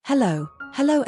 Hello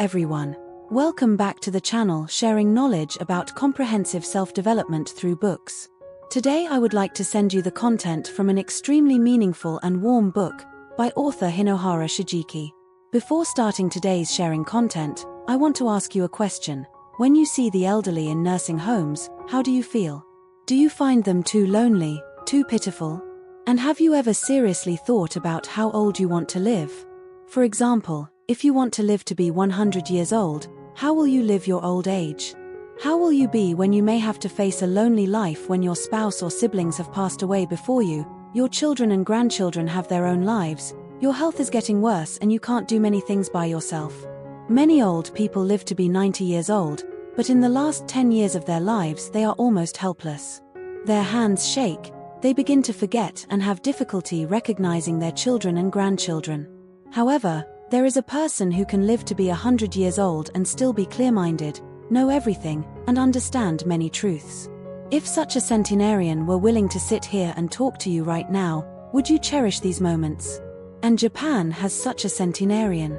everyone. Welcome back to the channel sharing knowledge about comprehensive self-development through books. Today I would like to send you the content from an extremely meaningful and warm book by author Hinohara Shigeaki. Before starting today's sharing content, I want to ask you a question. When you see the elderly in nursing homes, how do you feel? Do you find them too lonely, too pitiful? And have you ever seriously thought about how old you want to live? For example, if you want to live to be 100 years old, how will you live your old age? How will you be when you may have to face a lonely life when your spouse or siblings have passed away before you, your children and grandchildren have their own lives, your health is getting worse and you can't do many things by yourself? Many old people live to be 90 years old, but in the last 10 years of their lives they are almost helpless. Their hands shake, they begin to forget and have difficulty recognizing their children and grandchildren. However, there is a person who can live to be 100 years old and still be clear-minded, know everything, and understand many truths. If such a centenarian were willing to sit here and talk to you right now, would you cherish these moments? And Japan has such a centenarian.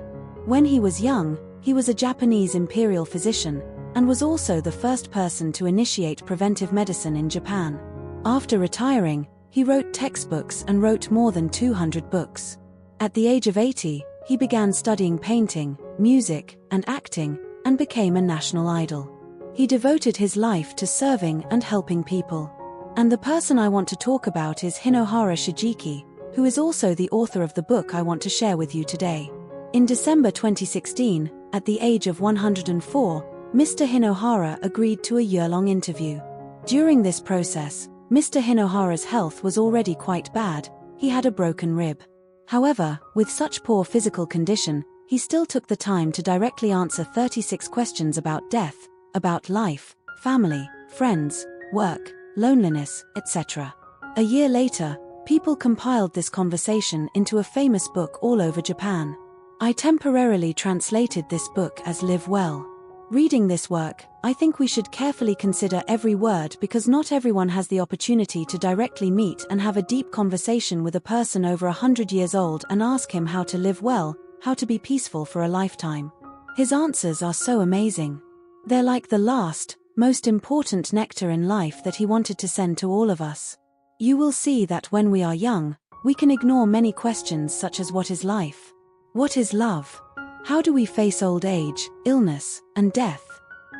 When he was young, he was a Japanese imperial physician, and was also the first person to initiate preventive medicine in Japan. After retiring, he wrote textbooks and wrote more than 200 books. At the age of 80, he began studying painting, music, and acting, and became a national idol. He devoted his life to serving and helping people. And the person I want to talk about is Hinohara Shigeaki, who is also the author of the book I want to share with you today. In December 2016, at the age of 104, Mr. Hinohara agreed to a year-long interview. During this process, Mr. Hinohara's health was already quite bad. He had a broken rib. However, with such poor physical condition, he still took the time to directly answer 36 questions about death, about life, family, friends, work, loneliness, etc. A year later, people compiled this conversation into a famous book all over Japan. I temporarily translated this book as Live Well. Reading this work, I think we should carefully consider every word because not everyone has the opportunity to directly meet and have a deep conversation with a person over 100 years old and ask him how to live well, how to be peaceful for a lifetime. His answers are so amazing. They're like the last, most important nectar in life that he wanted to send to all of us. You will see that when we are young, we can ignore many questions such as what is life? What is love? How do we face old age, illness, and death?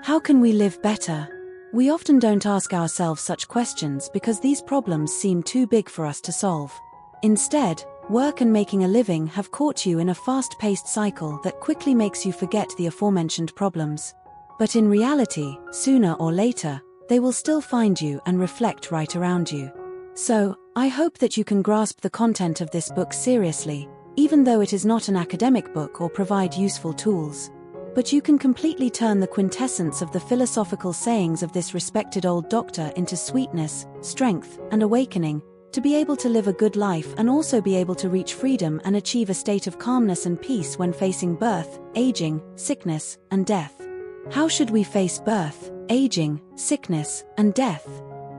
How can we live better? We often don't ask ourselves such questions because these problems seem too big for us to solve. Instead, work and making a living have caught you in a fast-paced cycle that quickly makes you forget the aforementioned problems. But in reality, sooner or later, they will still find you and reflect right around you. So, I hope that you can grasp the content of this book seriously, even though it is not an academic book or provide useful tools. But you can completely turn the quintessence of the philosophical sayings of this respected old doctor into sweetness, strength, and awakening, to be able to live a good life and also be able to reach freedom and achieve a state of calmness and peace when facing birth, aging, sickness, and death. How should we face birth, aging, sickness, and death?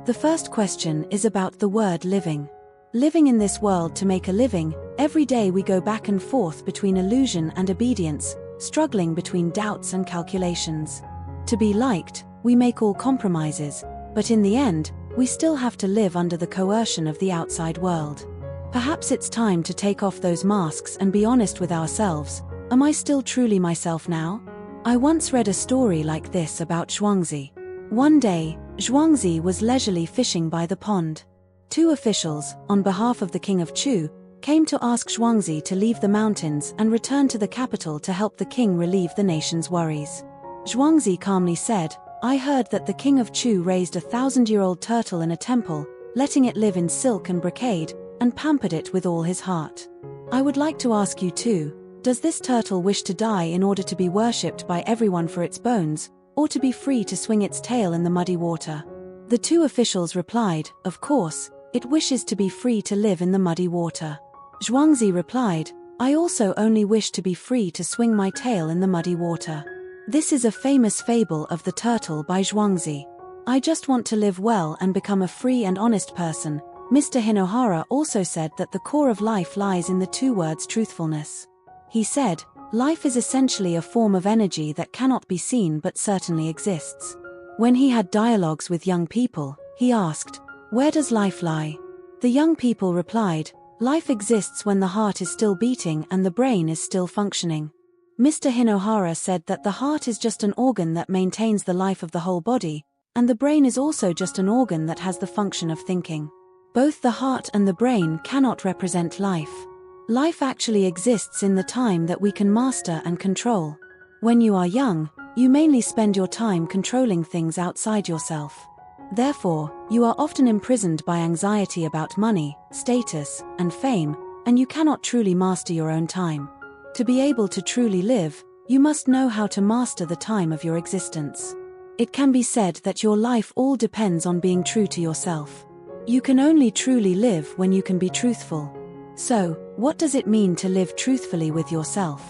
The first question is about the word living. Living in this world to make a living, every day we go back and forth between illusion and obedience, struggling between doubts and calculations. To be liked, we make all compromises, but in the end, we still have to live under the coercion of the outside world. Perhaps it's time to take off those masks and be honest with ourselves. Am I still truly myself now? I once read a story like this about Zhuangzi. One day, Zhuangzi was leisurely fishing by the pond. Two officials, on behalf of the king of Chu, came to ask Zhuangzi to leave the mountains and return to the capital to help the king relieve the nation's worries. Zhuangzi calmly said, "I heard that the king of Chu raised a 1,000-year-old turtle in a temple, letting it live in silk and brocade, and pampered it with all his heart. I would like to ask you too, does this turtle wish to die in order to be worshipped by everyone for its bones, or to be free to swing its tail in the muddy water?" The two officials replied, "Of course, it wishes to be free to live in the muddy water." Zhuangzi replied, "I also only wish to be free to swing my tail in the muddy water." This is a famous fable of the turtle by Zhuangzi. I just want to live well and become a free and honest person. Mr. Hinohara also said that the core of life lies in the two words truthfulness. He said, Life is essentially a form of energy that cannot be seen but certainly exists. When he had dialogues with young people, he asked, "Where does life lie?" The young people replied, "Life exists when the heart is still beating and the brain is still functioning." Mr. Hinohara said that the heart is just an organ that maintains the life of the whole body, and the brain is also just an organ that has the function of thinking. Both the heart and the brain cannot represent life. Life actually exists in the time that we can master and control. When you are young, you mainly spend your time controlling things outside yourself. Therefore, you are often imprisoned by anxiety about money, status, and fame, and you cannot truly master your own time. To be able to truly live, you must know how to master the time of your existence. It can be said that your life all depends on being true to yourself. You can only truly live when you can be truthful. So, what does it mean to live truthfully with yourself?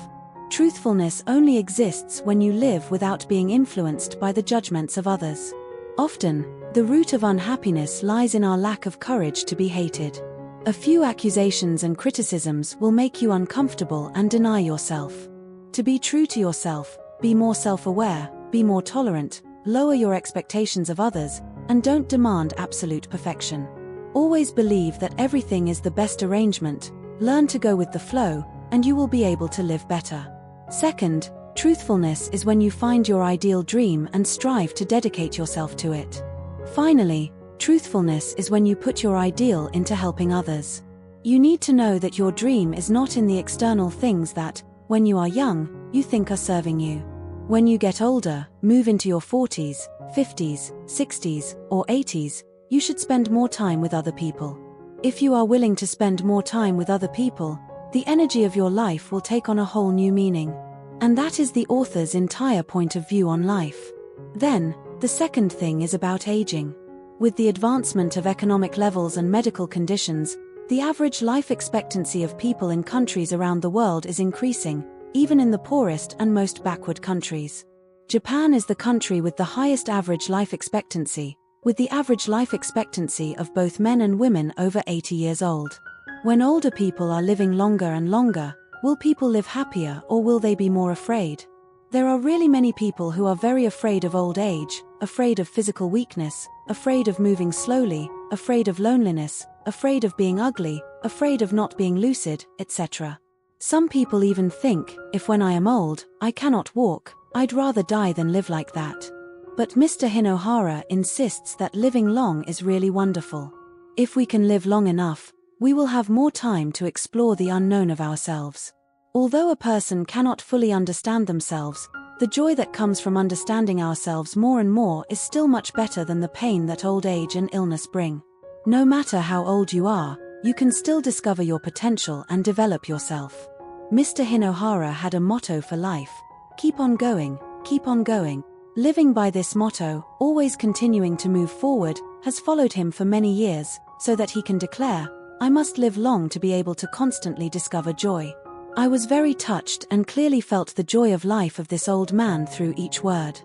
Truthfulness only exists when you live without being influenced by the judgments of others. Often, the root of unhappiness lies in our lack of courage to be hated. A few accusations and criticisms will make you uncomfortable and deny yourself. To be true to yourself, be more self-aware, be more tolerant, lower your expectations of others, and don't demand absolute perfection. Always believe that everything is the best arrangement, learn to go with the flow, and you will be able to live better. Second, truthfulness is when you find your ideal dream and strive to dedicate yourself to it. Finally, truthfulness is when you put your ideal into helping others. You need to know that your dream is not in the external things that, when you are young, you think are serving you. When you get older, move into your 40s, 50s, 60s, or 80s, you should spend more time with other people. If you are willing to spend more time with other people, the energy of your life will take on a whole new meaning. And that is the author's entire point of view on life. Then, the second thing is about aging. With the advancement of economic levels and medical conditions, the average life expectancy of people in countries around the world is increasing, even in the poorest and most backward countries. Japan is the country with the highest average life expectancy, with the average life expectancy of both men and women over 80 years old. When older people are living longer and longer, will people live happier or will they be more afraid? There are really many people who are very afraid of old age, afraid of physical weakness, afraid of moving slowly, afraid of loneliness, afraid of being ugly, afraid of not being lucid, etc. Some people even think, if when I am old, I cannot walk, I'd rather die than live like that. But Mr. Hinohara insists that living long is really wonderful. If we can live long enough, we will have more time to explore the unknown of ourselves. Although a person cannot fully understand themselves, the joy that comes from understanding ourselves more and more is still much better than the pain that old age and illness bring. No matter how old you are, you can still discover your potential and develop yourself. Mr. Hinohara had a motto for life: keep on going, keep on going. Living by this motto, always continuing to move forward, has followed him for many years, so that he can declare, "I must live long to be able to constantly discover joy." I was very touched and clearly felt the joy of life of this old man through each word.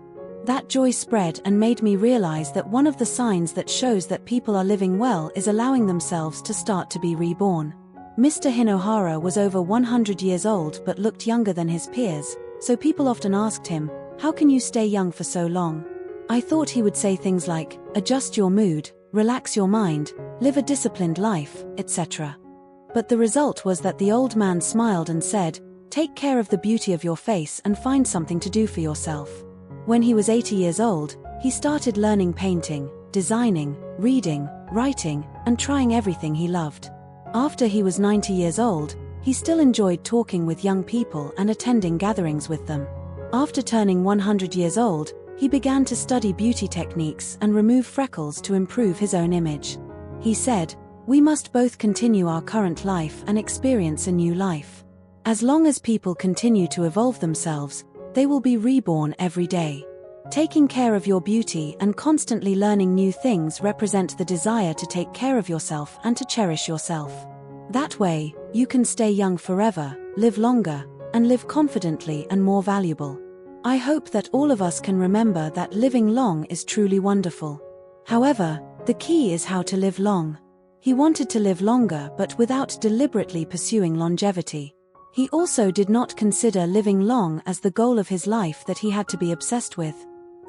That joy spread and made me realize that one of the signs that shows that people are living well is allowing themselves to start to be reborn. Mr. Hinohara was over 100 years old but looked younger than his peers, so people often asked him, "How can you stay young for so long?" I thought he would say things like, "Adjust your mood, relax your mind, live a disciplined life, etc." But the result was that the old man smiled and said, "Take care of the beauty of your face and find something to do for yourself." When he was 80 years old, he started learning painting, designing, reading, writing, and trying everything he loved. After he was 90 years old, he still enjoyed talking with young people and attending gatherings with them. After turning 100 years old, he began to study beauty techniques and remove freckles to improve his own image. He said, "We must both continue our current life and experience a new life. As long as people continue to evolve themselves, they will be reborn every day." Taking care of your beauty and constantly learning new things represent the desire to take care of yourself and to cherish yourself. That way, you can stay young forever, live longer, and live confidently and more valuable. I hope that all of us can remember that living long is truly wonderful. However, the key is how to live long. He wanted to live longer but without deliberately pursuing longevity. He also did not consider living long as the goal of his life that he had to be obsessed with.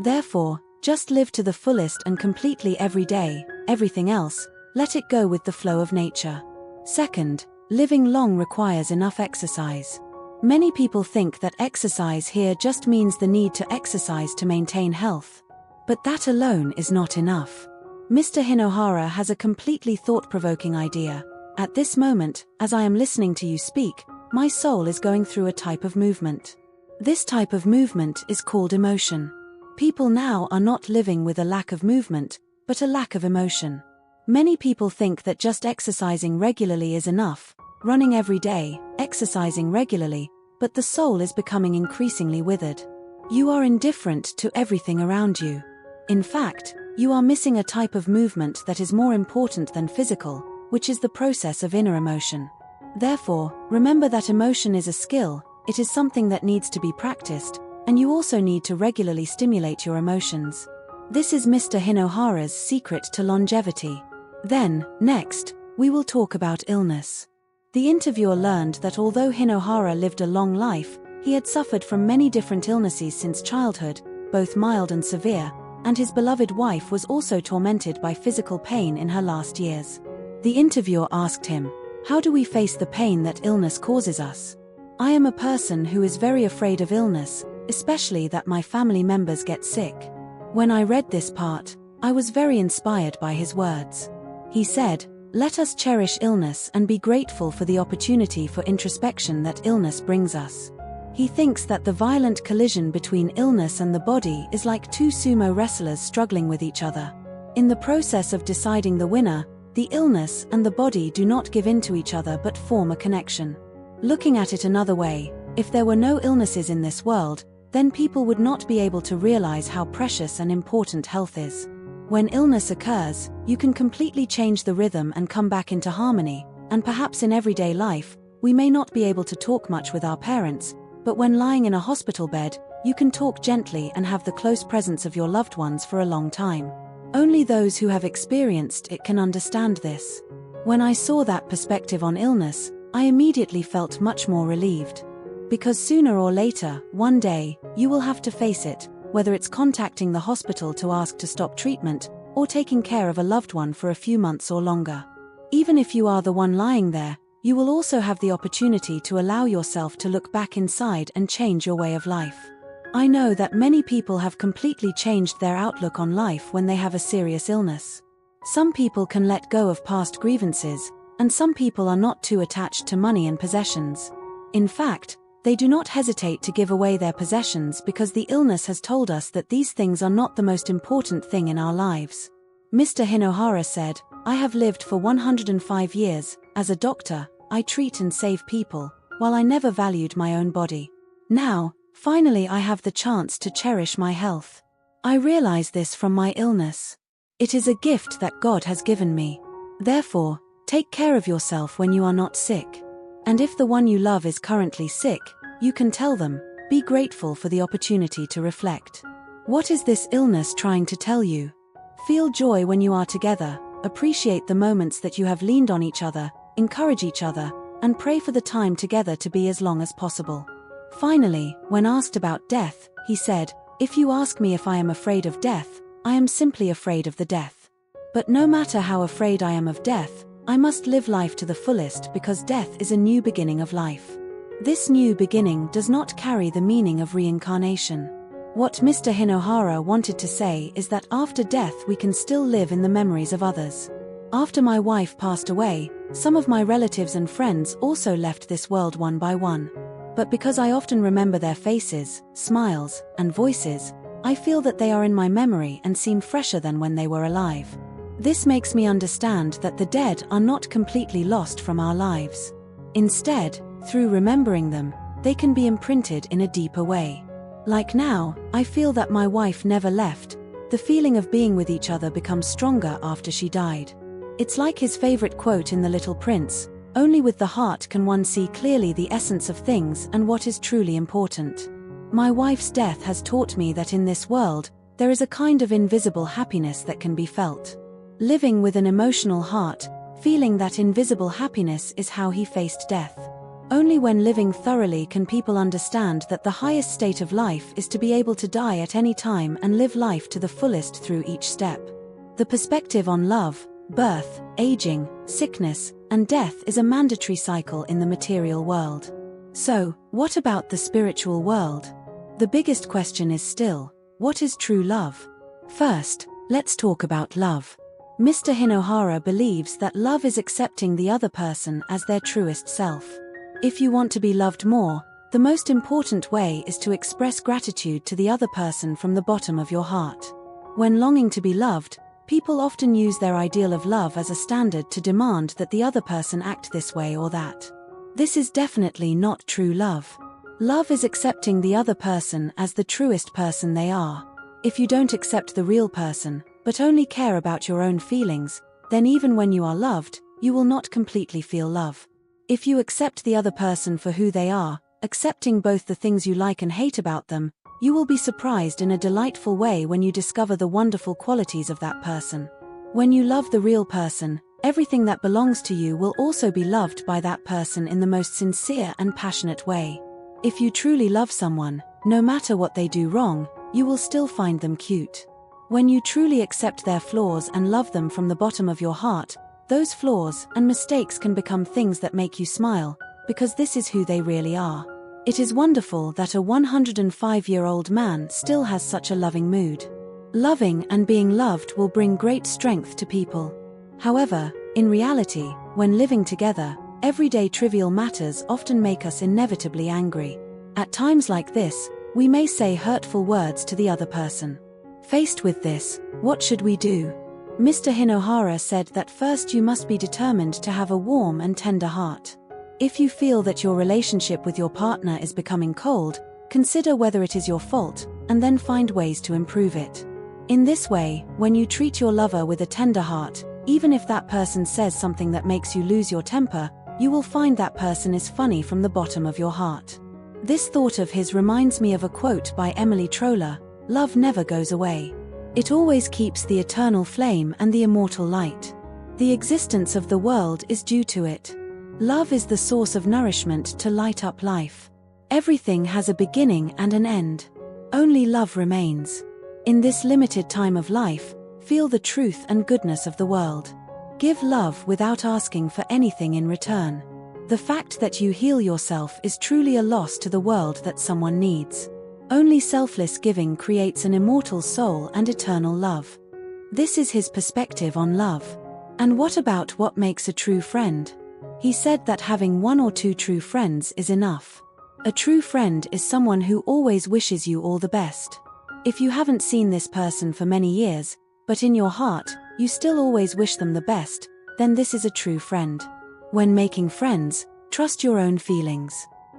Therefore, just live to the fullest and completely every day. Everything else, let it go with the flow of nature. Second, living long requires enough exercise. Many people think that exercise here just means the need to exercise to maintain health. But that alone is not enough. Mr. Hinohara has a completely thought-provoking idea. At this moment, as I am listening to you speak, my soul is going through a type of movement. This type of movement is called emotion. People now are not living with a lack of movement, but a lack of emotion. Many people think that just exercising regularly is enough, running every day, exercising regularly, but the soul is becoming increasingly withered. You are indifferent to everything around you. In fact, you are missing a type of movement that is more important than physical, which is the process of inner emotion. Therefore, remember that emotion is a skill, it is something that needs to be practiced, and you also need to regularly stimulate your emotions. This is Mr. Hinohara's secret to longevity. Then, next, we will talk about illness. The interviewer learned that although Hinohara lived a long life, he had suffered from many different illnesses since childhood, both mild and severe, and his beloved wife was also tormented by physical pain in her last years. The interviewer asked him, "How do we face the pain that illness causes us?" "I am a person who is very afraid of illness, especially that my family members get sick." When I read this part, I was very inspired by his words. He said, "Let us cherish illness and be grateful for the opportunity for introspection that illness brings us." He thinks that the violent collision between illness and the body is like two sumo wrestlers struggling with each other. In the process of deciding the winner, the illness and the body do not give in to each other but form a connection. Looking at it another way, if there were no illnesses in this world, then people would not be able to realize how precious and important health is. When illness occurs, you can completely change the rhythm and come back into harmony, and perhaps in everyday life, we may not be able to talk much with our parents, but when lying in a hospital bed, you can talk gently and have the close presence of your loved ones for a long time. Only those who have experienced it can understand this. When I saw that perspective on illness, I immediately felt much more relieved. Because sooner or later, one day, you will have to face it, whether it's contacting the hospital to ask to stop treatment, or taking care of a loved one for a few months or longer. Even if you are the one lying there, you will also have the opportunity to allow yourself to look back inside and change your way of life. I know that many people have completely changed their outlook on life when they have a serious illness. Some people can let go of past grievances, and some people are not too attached to money and possessions. In fact, they do not hesitate to give away their possessions because the illness has told us that these things are not the most important thing in our lives. Mr. Hinohara said, "I have lived for 105 years, as a doctor, I treat and save people, while I never valued my own body. Now, finally I have the chance to cherish my health. I realize this from my illness. It is a gift that God has given me. Therefore, take care of yourself when you are not sick. And if the one you love is currently sick, you can tell them, be grateful for the opportunity to reflect. What is this illness trying to tell you? Feel joy when you are together, appreciate the moments that you have leaned on each other, encourage each other, and pray for the time together to be as long as possible." Finally, when asked about death, he said, "If you ask me if I am afraid of death, I am simply afraid of the death. But no matter how afraid I am of death, I must live life to the fullest because death is a new beginning of life. This new beginning does not carry the meaning of reincarnation." What Mr. Hinohara wanted to say is that after death we can still live in the memories of others. After my wife passed away, some of my relatives and friends also left this world one by one. But because I often remember their faces, smiles, and voices, I feel that they are in my memory and seem fresher than when they were alive. This makes me understand that the dead are not completely lost from our lives. Instead, through remembering them, they can be imprinted in a deeper way. Like now, I feel that my wife never left. The feeling of being with each other becomes stronger after she died. It's like his favorite quote in The Little Prince, "Only with the heart can one see clearly the essence of things and what is truly important." My wife's death has taught me that in this world, there is a kind of invisible happiness that can be felt. Living with an emotional heart, feeling that invisible happiness is how he faced death. Only when living thoroughly can people understand that the highest state of life is to be able to die at any time and live life to the fullest through each step. The perspective on love, birth, aging, sickness, and death is a mandatory cycle in the material world. So, what about the spiritual world? The biggest question is still, what is true love? First, let's talk about love. Mr. Hinohara believes that love is accepting the other person as their truest self. If you want to be loved more, the most important way is to express gratitude to the other person from the bottom of your heart. When longing to be loved, people often use their ideal of love as a standard to demand that the other person act this way or that. This is definitely not true love. Love is accepting the other person as the truest person they are. If you don't accept the real person, but only care about your own feelings, then even when you are loved, you will not completely feel love. If you accept the other person for who they are, accepting both the things you like and hate about them, you will be surprised in a delightful way when you discover the wonderful qualities of that person. When you love the real person, everything that belongs to you will also be loved by that person in the most sincere and passionate way. If you truly love someone, no matter what they do wrong, you will still find them cute. When you truly accept their flaws and love them from the bottom of your heart, those flaws and mistakes can become things that make you smile, because this is who they really are. It is wonderful that a 105-year-old man still has such a loving mood. Loving and being loved will bring great strength to people. However, in reality, when living together, everyday trivial matters often make us inevitably angry. At times like this, we may say hurtful words to the other person. Faced with this, what should we do? Mr. Hinohara said that first you must be determined to have a warm and tender heart. If you feel that your relationship with your partner is becoming cold, consider whether it is your fault, and then find ways to improve it. In this way, when you treat your lover with a tender heart, even if that person says something that makes you lose your temper, you will find that person is funny from the bottom of your heart. This thought of his reminds me of a quote by Emily Troller: "Love never goes away. It always keeps the eternal flame and the immortal light. The existence of the world is due to it. Love is the source of nourishment to light up life. Everything has a beginning and an end. Only love remains. In this limited time of life, feel the truth and goodness of the world. Give love without asking for anything in return. The fact that you heal yourself is truly a loss to the world that someone needs. Only selfless giving creates an immortal soul and eternal love." This is his perspective on love. And what about what makes a true friend? He said that having one or two true friends is enough. A true friend is someone who always wishes you all the best. If you haven't seen this person for many years, but in your heart, you still always wish them the best, then this is a true friend. When making friends, trust your own feelings.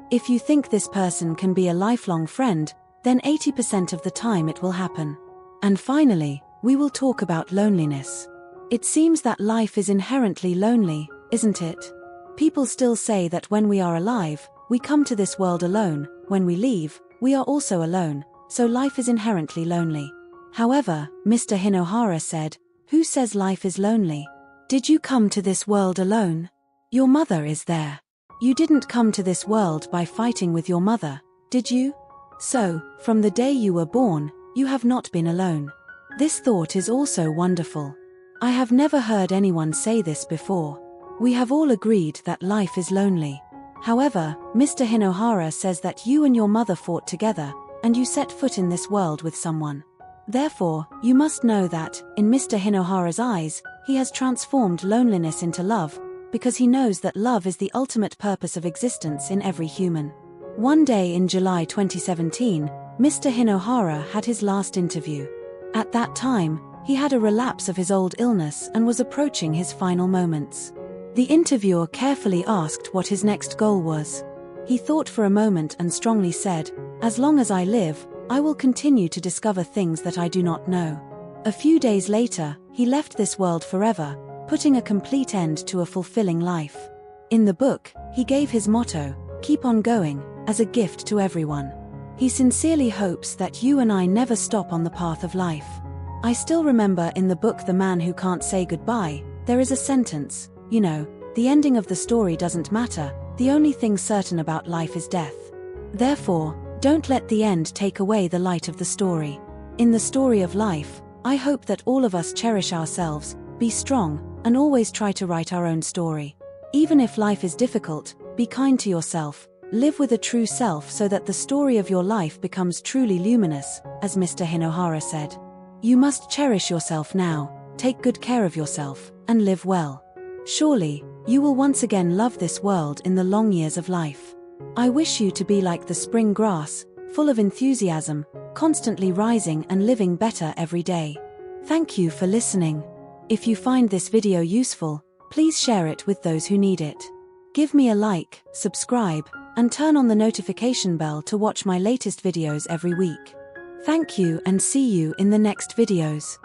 If you think this person can be a lifelong friend, then 80% of the time it will happen. And finally, we will talk about loneliness. It seems that life is inherently lonely, isn't it? People still say that when we are alive, we come to this world alone, when we leave, we are also alone, so life is inherently lonely. However, Mr. Hinohara said, "Who says life is lonely? Did you come to this world alone? Your mother is there. You didn't come to this world by fighting with your mother, did you? So, from the day you were born, you have not been alone." This thought is also wonderful. I have never heard anyone say this before. We have all agreed that life is lonely. However, Mr. Hinohara says that you and your mother fought together, and you set foot in this world with someone. Therefore, you must know that, in Mr. Hinohara's eyes, he has transformed loneliness into love, because he knows that love is the ultimate purpose of existence in every human. One day in July 2017, Mr. Hinohara had his last interview. At that time, he had a relapse of his old illness and was approaching his final moments. The interviewer carefully asked what his next goal was. He thought for a moment and strongly said, "As long as I live, I will continue to discover things that I do not know." A few days later, he left this world forever, putting a complete end to a fulfilling life. In the book, he gave his motto, "Keep on going," as a gift to everyone. He sincerely hopes that you and I never stop on the path of life. I still remember in the book The Man Who Can't Say Goodbye, there is a sentence, "You know, the ending of the story doesn't matter, The only thing certain about life is death. Therefore, don't let the end take away the light of the story. In the story of life, I hope that all of us cherish ourselves, be strong, and always try to write our own story. Even if life is difficult, be kind to yourself, live with a true self so that the story of your life becomes truly luminous, as Mr. Hinohara said. You must cherish yourself now, take good care of yourself, and live well. Surely, you will once again love this world in the long years of life. I wish you to be like the spring grass, full of enthusiasm, constantly rising and living better every day. Thank you for listening. If you find this video useful, please share it with those who need it. Give me a like, subscribe, and turn on the notification bell to watch my latest videos every week. Thank you and see you in the next videos.